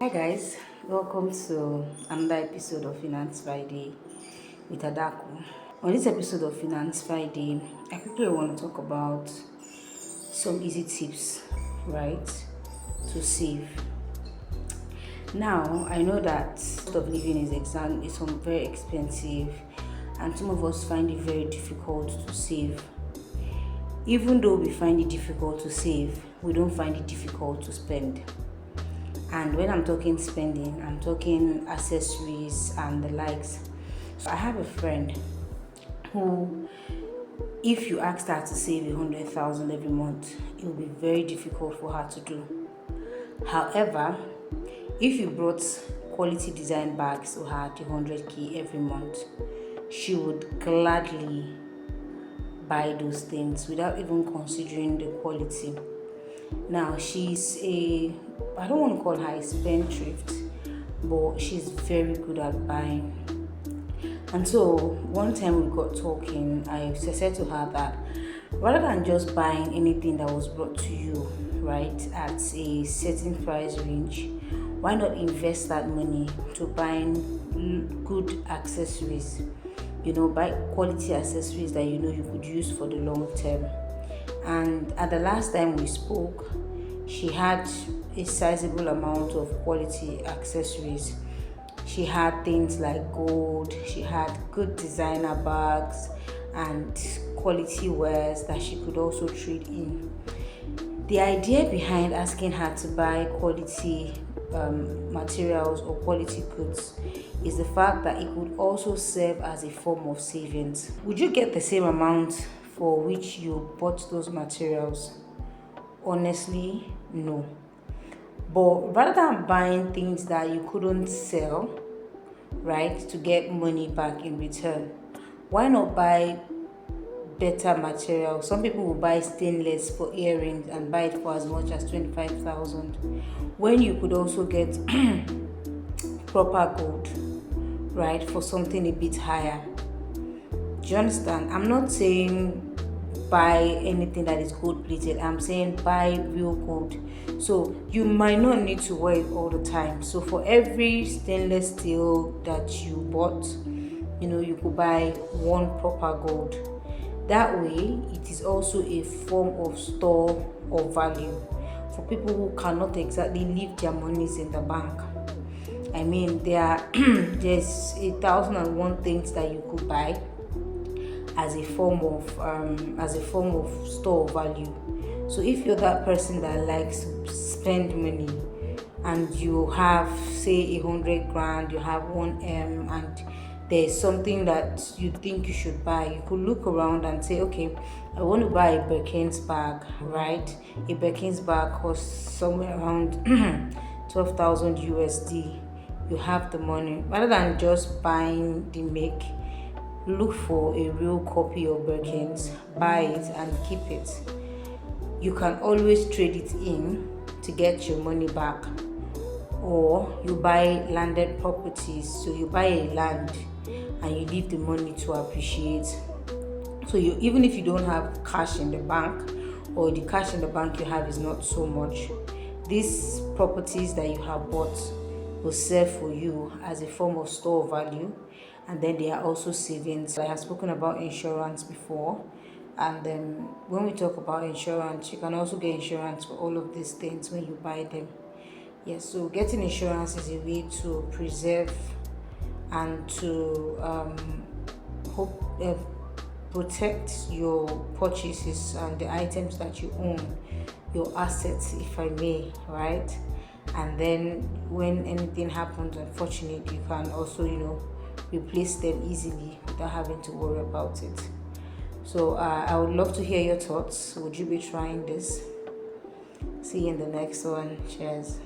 Hi guys, welcome to another episode of Finance Friday with Adaku. On this episode of Finance Friday, I quickly want to talk about some easy tips, right, to save. Now, I know that cost of living is very expensive, and some of us find it very difficult to save. Even though we find it difficult to save, we don't find it difficult to spend. And when I'm talking spending, I'm talking accessories and the likes. So I have a friend who, if you asked her to save 100,000 every month, it will be very difficult for her to do. However, if you brought quality design bags to her at 100k every month, she would gladly buy those things without even considering the quality. Now, I don't want to call her a spendthrift, but she's very good at buying. And so, one time we got talking, I said to her that rather than just buying anything that was brought to you, right, at a certain price range, why not invest that money to buying good accessories? Buy quality accessories that you could use for the long term. And at the last time we spoke, she had a sizable amount of quality accessories. She had things like gold, she had good designer bags and quality wares that she could also trade in. The idea behind asking her to buy quality materials or quality goods is the fact that it could also serve as a form of savings. Would you get the same amount for which you bought those materials? Honestly, no. But rather than buying things that you couldn't sell, right, to get money back in return, why not buy better material? Some people will buy stainless for earrings and buy it for as much as 25,000 when you could also get proper gold, right, for something a bit higher. Do you understand? I'm not saying buy anything that is gold plated. I'm saying buy real gold. So you might not need to wear it all the time. So for every stainless steel that you bought, you could buy one proper gold. That way, it is also a form of store of value for people who cannot exactly leave their monies in the bank. I mean, there's 1,001 things that you could buy as a form of store value. So if you're that person that likes to spend money and you have, say, 100 grand, you have 1 and there's something that you think you should buy, you could look around and say, okay, I want to buy a Birkins bag, right? A Birkins bag costs somewhere around 12,000 USD. You have the money. Rather than just buying the make, look for a real copy of Birkins, buy it and keep it. You can always trade it in to get your money back, or you buy landed properties. So you buy a land and you leave the money to appreciate. So even if you don't have cash in the bank, or the cash in the bank you have is not so much, these properties that you have bought will serve for you as a form of store value, and then they are also savings. I have spoken about insurance before, and then when we talk about insurance, you can also get insurance for all of these things when you buy them. Yes, so getting insurance is a way to preserve and to protect your purchases and the items that you own, your assets, if I may, right? And then when anything happens, unfortunately, you can also, replace them easily without having to worry about it. So I would love to hear your thoughts. Would you be trying this? See you in the next one. Cheers.